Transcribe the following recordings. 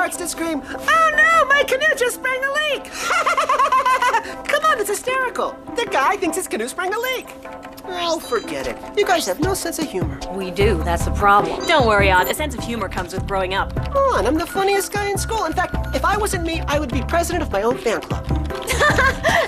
starts to scream, "Oh no, my canoe just sprang a leak!" Come on, it's hysterical. The guy thinks his canoe sprang a leak. Oh, forget it. You guys have no sense of humor. We do, that's the problem. Don't worry, Odd. A sense of humor comes with growing up. Come on, I'm the funniest guy in school. In fact, if I wasn't me, I would be president of my own fan club.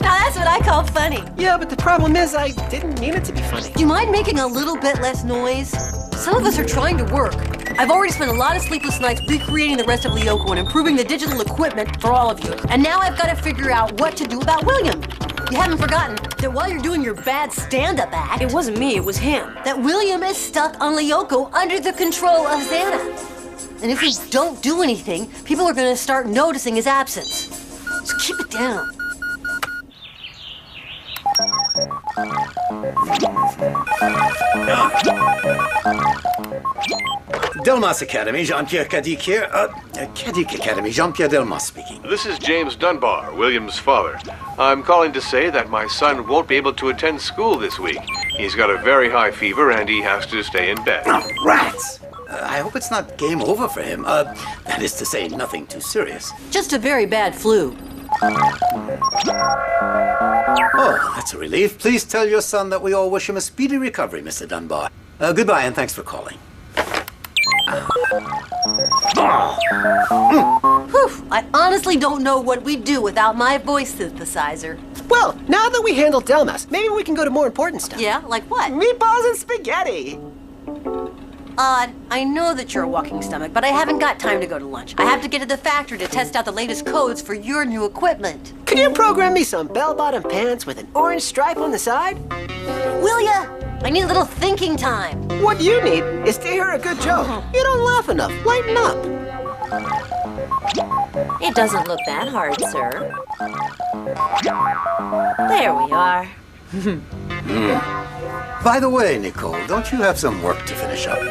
Now that's what I call funny. Yeah, but the problem is I didn't mean it to be funny. Do you mind making a little bit less noise? Some of us are trying to work. I've already spent a lot of sleepless nights recreating the rest of Lyoko and improving the digital equipment for all of you. And now I've got to figure out what to do about William. You haven't forgotten that while you're doing your bad stand-up act... It wasn't me, it was him. ...that William is stuck on Lyoko under the control of Xana. And if we don't do anything, people are going to start noticing his absence. So keep it down. Delmas Academy, Jean-Pierre Cadic here. Cadic Academy, Jean-Pierre Delmas speaking. This is James Dunbar, William's father. I'm calling to say that my son won't be able to attend school this week. He's got a very high fever and he has to stay in bed. Oh, rats! I hope it's not game over for him. That is to say, nothing too serious. Just a very bad flu. Oh, that's a relief. Please tell your son that we all wish him a speedy recovery, Mr. Dunbar. Goodbye and thanks for calling. Whew, I honestly don't know what we'd do without my voice synthesizer. Well, now that we handled Delmas, maybe we can go to more important stuff. Yeah, like what? Meatballs and spaghetti. Odd, I know that you're a walking stomach, but I haven't got time to go to lunch. I have to get to the factory to test out the latest codes for your new equipment. Could you program me some bell-bottom pants with an orange stripe on the side? Will ya? I need a little thinking time. What you need is to hear a good joke. You don't laugh enough. Lighten up. It doesn't look that hard, sir. There we are. By the way, Nicole, don't you have some work to finish up?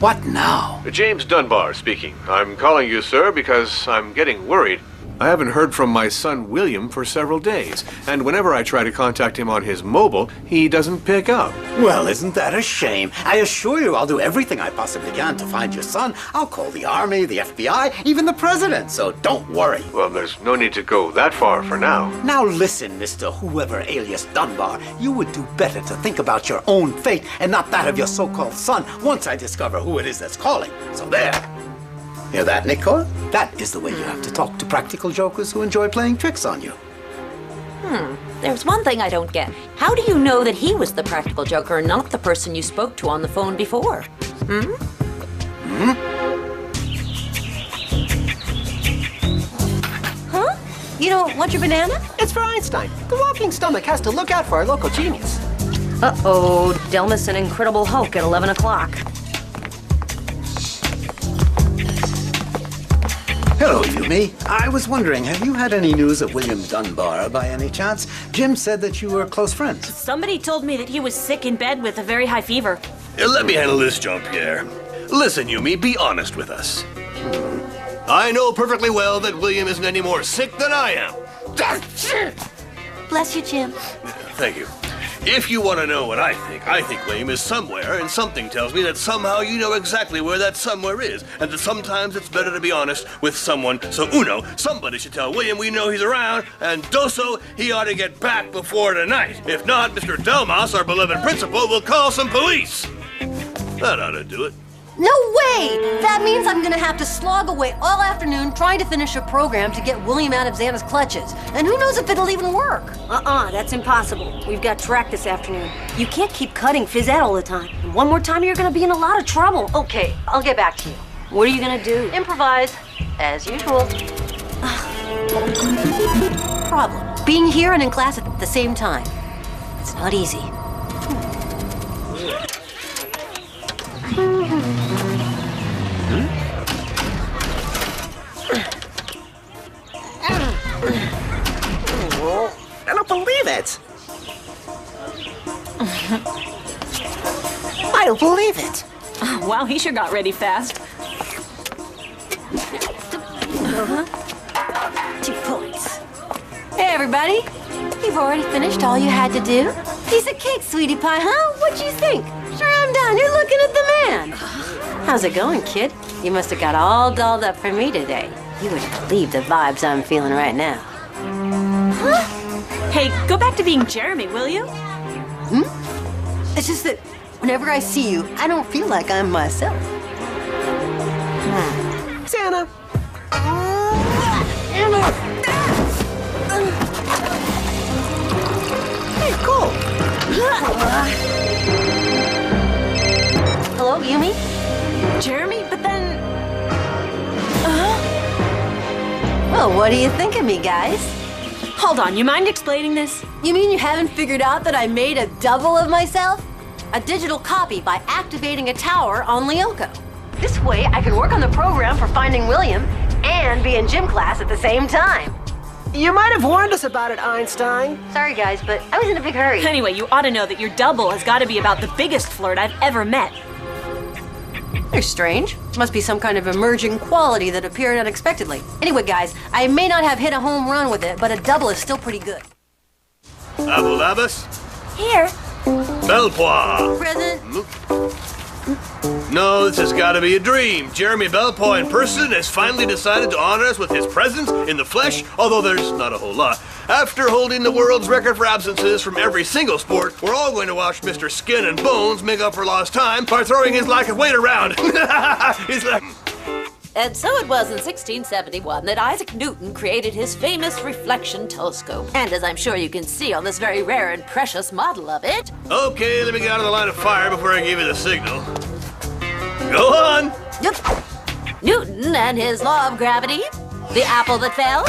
What now? James Dunbar speaking. I'm calling you, sir, because I'm getting worried. I haven't heard from my son William for several days, and whenever I try to contact him on his mobile, he doesn't pick up. Well, isn't that a shame? I assure you I'll do everything I possibly can to find your son. I'll call the army, the FBI, even the president, so don't worry. Well, there's no need to go that far for now. Now listen, Mr. Whoever alias Dunbar, you would do better to think about your own fate and not that of your so-called son once I discover who it is that's calling. So there. Hear that, Nicole? That is the way you have to talk to practical jokers who enjoy playing tricks on you. There's one thing I don't get. How do you know that he was the practical joker and not the person you spoke to on the phone before? Huh? You don't want your banana? It's for Einstein. The walking stomach has to look out for our local genius. Uh-oh, Delmas and Incredible Hulk at 11 o'clock. Hello, Yumi. I was wondering, have you had any news of William Dunbar by any chance? Jim said that you were close friends. Somebody told me that he was sick in bed with a very high fever. Let me handle this, Jean-Pierre. Listen, Yumi, be honest with us. I know perfectly well that William isn't any more sick than I am. Bless you, Jim. Thank you. If you want to know what I think William is somewhere, and something tells me that somehow you know exactly where that somewhere is, and that sometimes it's better to be honest with someone. So, Uno, somebody should tell William we know he's around, and Doso, he ought to get back before tonight. If not, Mr. Delmas, our beloved principal, will call some police. That ought to do it. No way! That means I'm gonna have to slog away all afternoon trying to finish a program to get William out of Xana's clutches. And who knows if it'll even work? That's impossible. We've got track this afternoon. You can't keep cutting phys ed all the time. And one more time, you're gonna be in a lot of trouble. Okay, I'll get back to you. What are you gonna do? Improvise, as usual. Problem. Being here and in class at the same time. It's not easy. I don't believe it. I don't believe it. Wow, he sure got ready fast. 2 points. Hey, everybody. You've already finished all you had to do? Piece of cake, sweetie pie, huh? What'd you think? Sure, I'm done. You're looking at the man. How's it going, kid? You must have got all dolled up for me today. You wouldn't believe the vibes I'm feeling right now. Hey, go back to being Jeremy, will you? It's just that whenever I see you, I don't feel like I'm myself. Santa. Hey, cool. Hello, Yumi? Jeremy, but then... Well, what do you think of me, guys? Hold on, you mind explaining this? You mean you haven't figured out that I made a double of myself? A digital copy by activating a tower on Lyoko. This way, I can work on the program for finding William and be in gym class at the same time. You might have warned us about it, Einstein. Sorry, guys, but I was in a big hurry. Anyway, you ought to know that your double has got to be about the biggest flirt I've ever met. They're strange. Must be some kind of emerging quality that appeared unexpectedly. Anyway, guys, I may not have hit a home run with it, but a double is still pretty good. Abulabas? Here. Belpois. Present. No, this has got to be a dream. Jeremy Belpois in person has finally decided to honor us with his presence in the flesh, although there's not a whole lot. After holding the world's record for absences from every single sport, we're all going to watch Mr. Skin and Bones make up for lost time by throwing his lack of weight around. He's like... And so it was in 1671 that Isaac Newton created his famous reflection telescope. And as I'm sure you can see on this very rare and precious model of it... Okay, let me get out of the line of fire before I give you the signal. Go on! Yep. Newton and his law of gravity. The apple that fell.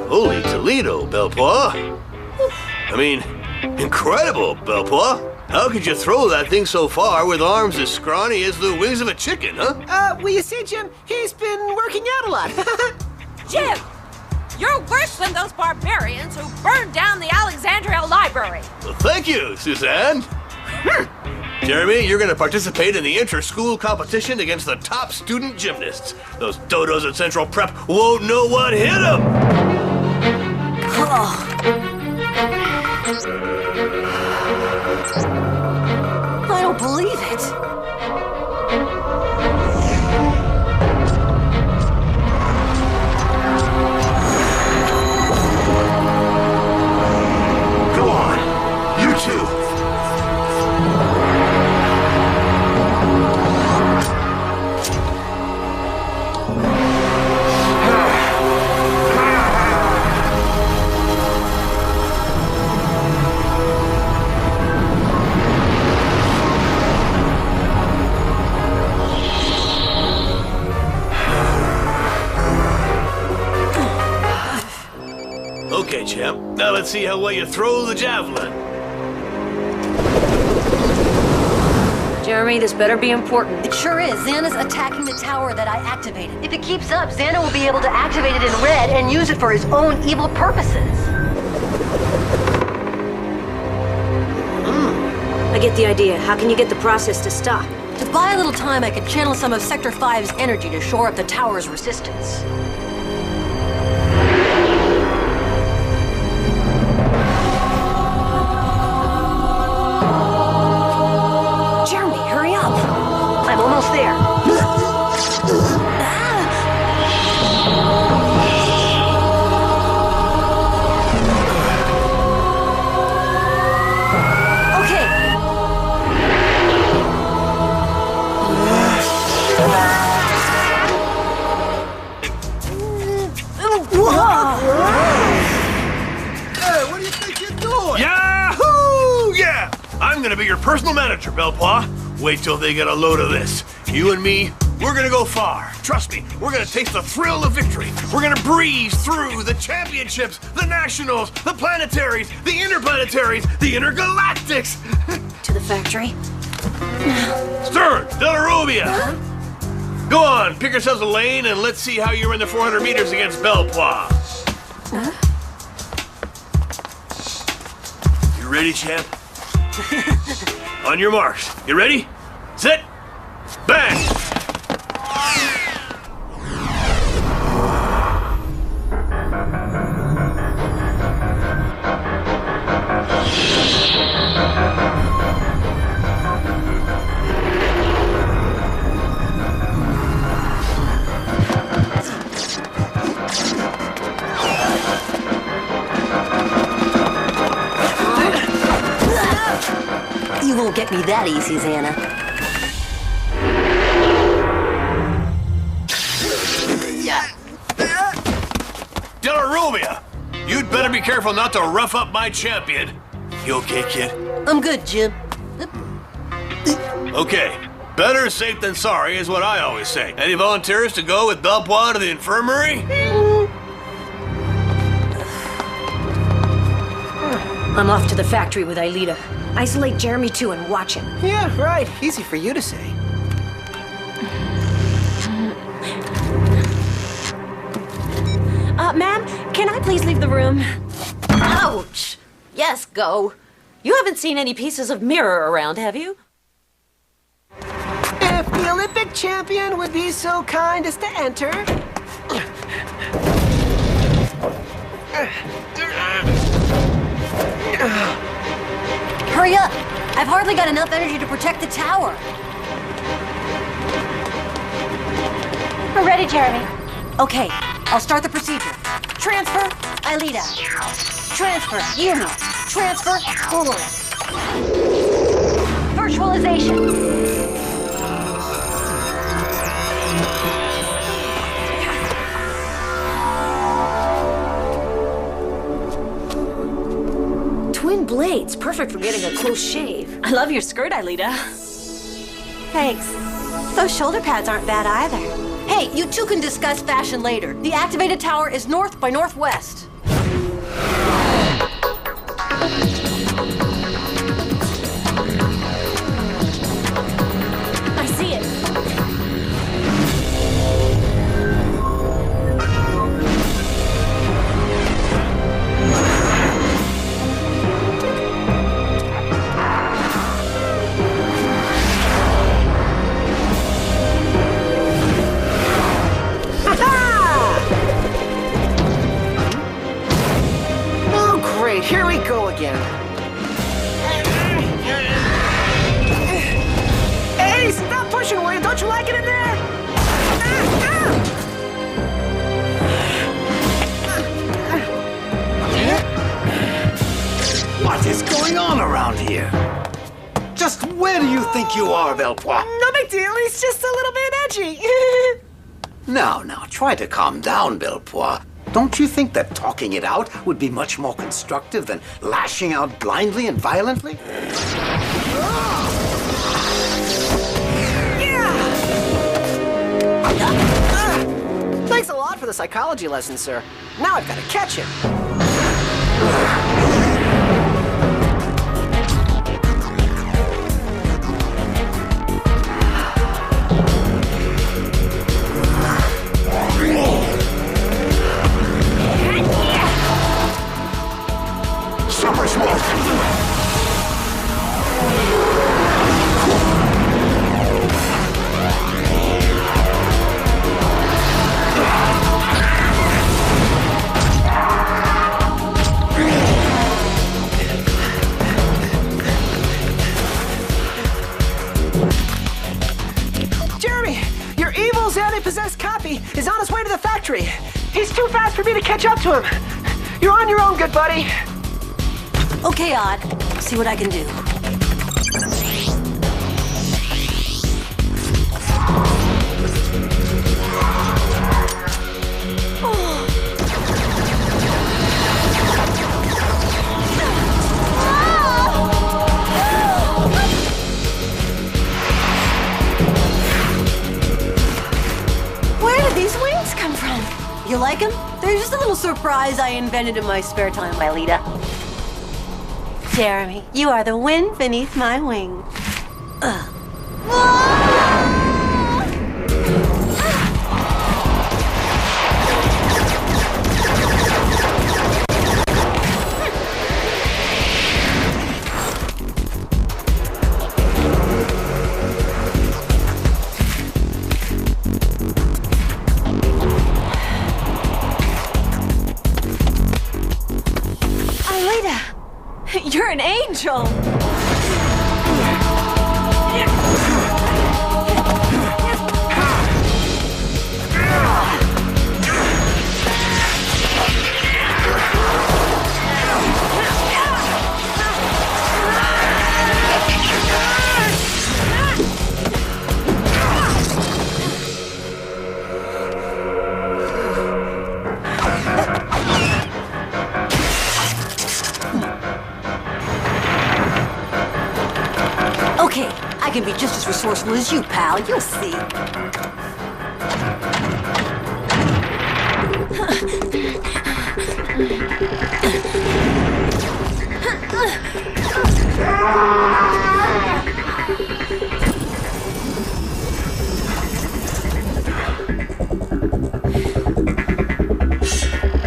Holy Toledo, Belpois. I mean, incredible, Belpois. How could you throw that thing so far with arms as scrawny as the wings of a chicken, huh? Well, you see, Jim, he's been working out a lot. Jim, you're worse than those barbarians who burned down the Alexandria Library. Well, thank you, Suzanne. Jeremy, you're going to participate in the inter-school competition against the top student gymnasts. Those dodos at Central Prep won't know what hit them. I don't believe it. Go on, you two. Okay, champ. Now let's see how well you throw the javelin. Jeremy, this better be important. It sure is. Xana's attacking the tower that I activated. If it keeps up, Xana will be able to activate it in red and use it for his own evil purposes. I get the idea. How can you get the process to stop? To buy a little time, I could channel some of Sector 5's energy to shore up the tower's resistance. Jeremy, hurry up! I'm almost there. Hey, what do you think you're doing? Yahoo! Yeah! I'm gonna be your personal manager, Belpois. Wait till they get a load of this. You and me, we're gonna go far. Trust me, we're gonna taste the thrill of victory. We're gonna breeze through the championships, the nationals, the planetaries, the interplanetaries, the intergalactics. To the factory? Stern, Delarobia. Go on, pick yourselves a lane and let's see how you run the 400 meters against Belpois. You ready, champ? On your marks. You ready? Set. Bang! get me that easy, Xana. Delarubia, you'd better be careful not to rough up my champion. You okay, kid? I'm good, Jim. Okay. Better safe than sorry is what I always say. Any volunteers to go with Belpois to the infirmary? I'm off to the factory with Aelita. Isolate Jeremy too and watch him. Yeah, right. Easy for you to say. Ma'am, can I please leave the room? Ouch! Yes, go. You haven't seen any pieces of mirror around, have you? If the Olympic champion would be so kind as to enter. Hurry up! I've hardly got enough energy to protect the tower. We're ready, Jeremy. Okay, I'll start the procedure. Transfer, Aelita. Transfer, Yumi. Transfer, Ulrich. Virtualization. Twin blades, perfect for getting a close shave. I love your skirt, Aelita. Thanks. Those shoulder pads aren't bad either. Hey, you two can discuss fashion later. The activated tower is north by northwest. I see it. Here we go again. Hey, stop pushing, William. Don't you like it in there? What is going on around here? Just where do you think you are, Belpois? No big deal. He's just a little bit edgy. Now, try to calm down, Belpois. Don't you think that talking it out would be much more constructive than lashing out blindly and violently? Thanks a lot for the psychology lesson, sir. Now I've got to catch him. Super smoke! Jeremy, your evil Xana-possessed copy is on his way to the factory. He's too fast for me to catch up to him. You're on your own, good buddy. Okay, Odd. See what I can do. Where did these wings come from? You like them? They're just a little surprise I invented in my spare time, Aelita. Jeremy, you are the wind beneath my wing. Aelita, you're an angel. can be just as resourceful as you, pal. You'll see.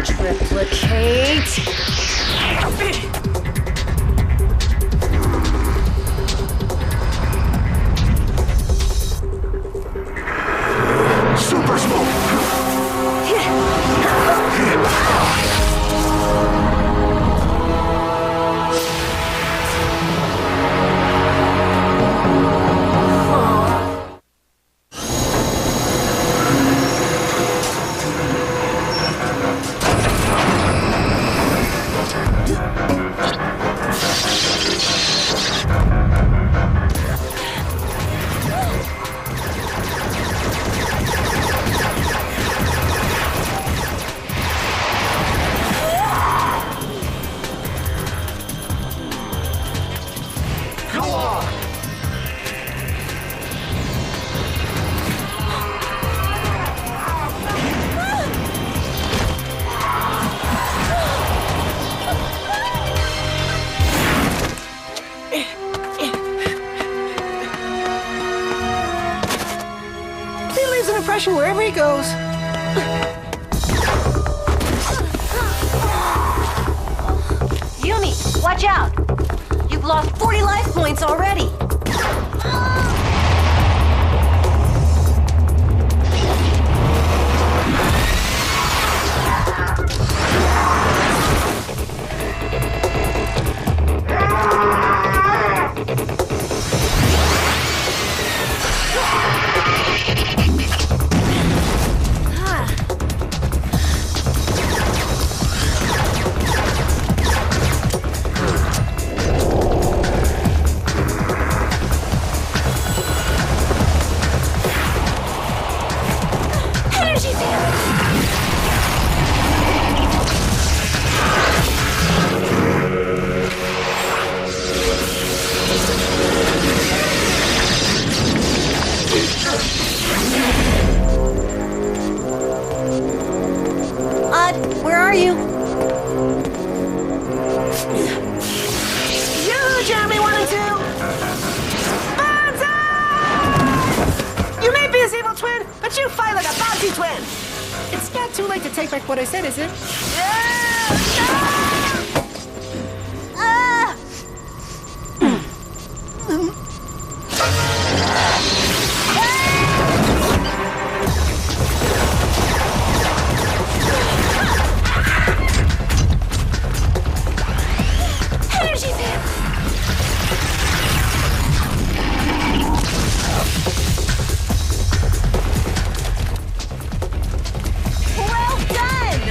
Triplicate. Super smoke! He leaves an impression wherever he goes. Yumi, watch out! You've lost 40 life points already. Where are you? You, Jeremy 1 and 2! Banzai! You may be his evil twin, but you fight like a bouncy twin! It's not too late to take back what I said, is it? Well done!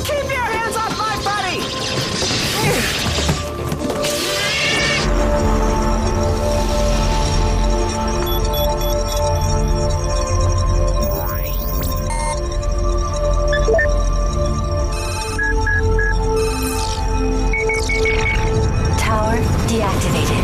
Keep your hands off my buddy! Tower deactivated.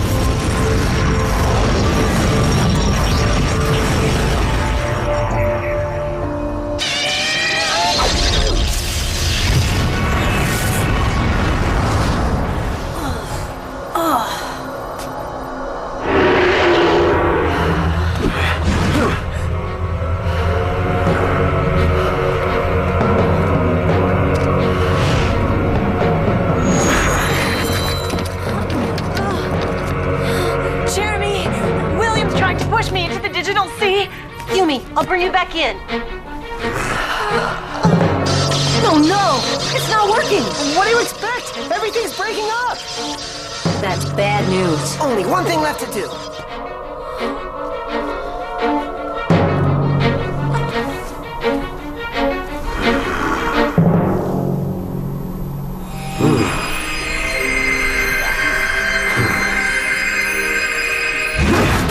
Jeremy! William's trying to push me into the digital sea! Yumi, I'll bring you back in. Oh no! It's not working! What do you expect? Everything's breaking up! That's bad news. Only one thing left to do.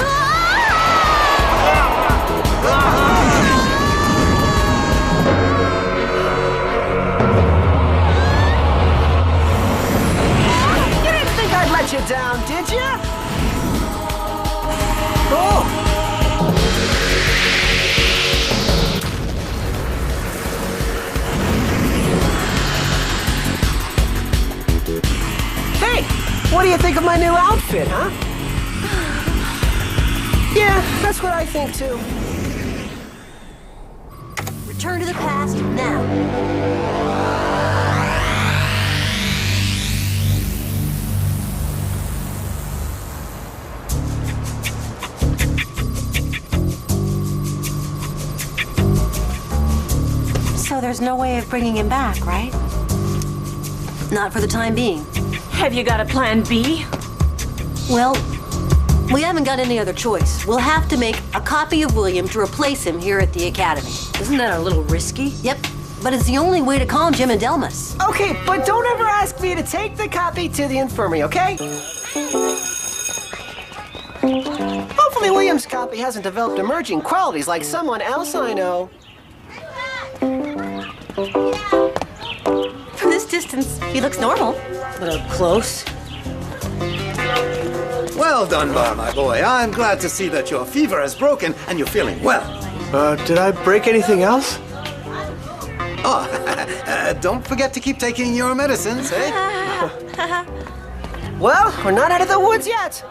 Ah! did ya? Oh! Hey, what do you think of my new outfit, huh? Yeah, that's what I think too. Return to the past now. So there's no way of bringing him back, right? Not for the time being. Have you got a plan B? Well, we haven't got any other choice. We'll have to make a copy of William to replace him here at the Academy. Isn't that a little risky? Yep, but it's the only way to calm Jim and Delmas. Okay, but don't ever ask me to take the copy to the infirmary, okay? Hopefully William's copy hasn't developed emerging qualities like someone else I know. From this distance, he looks normal. But up close? Well, Dunbar, my boy, I'm glad to see that your fever has broken and you're feeling well. Did I break anything else? Oh, don't forget to keep taking your medicines, eh? Well, we're not out of the woods yet.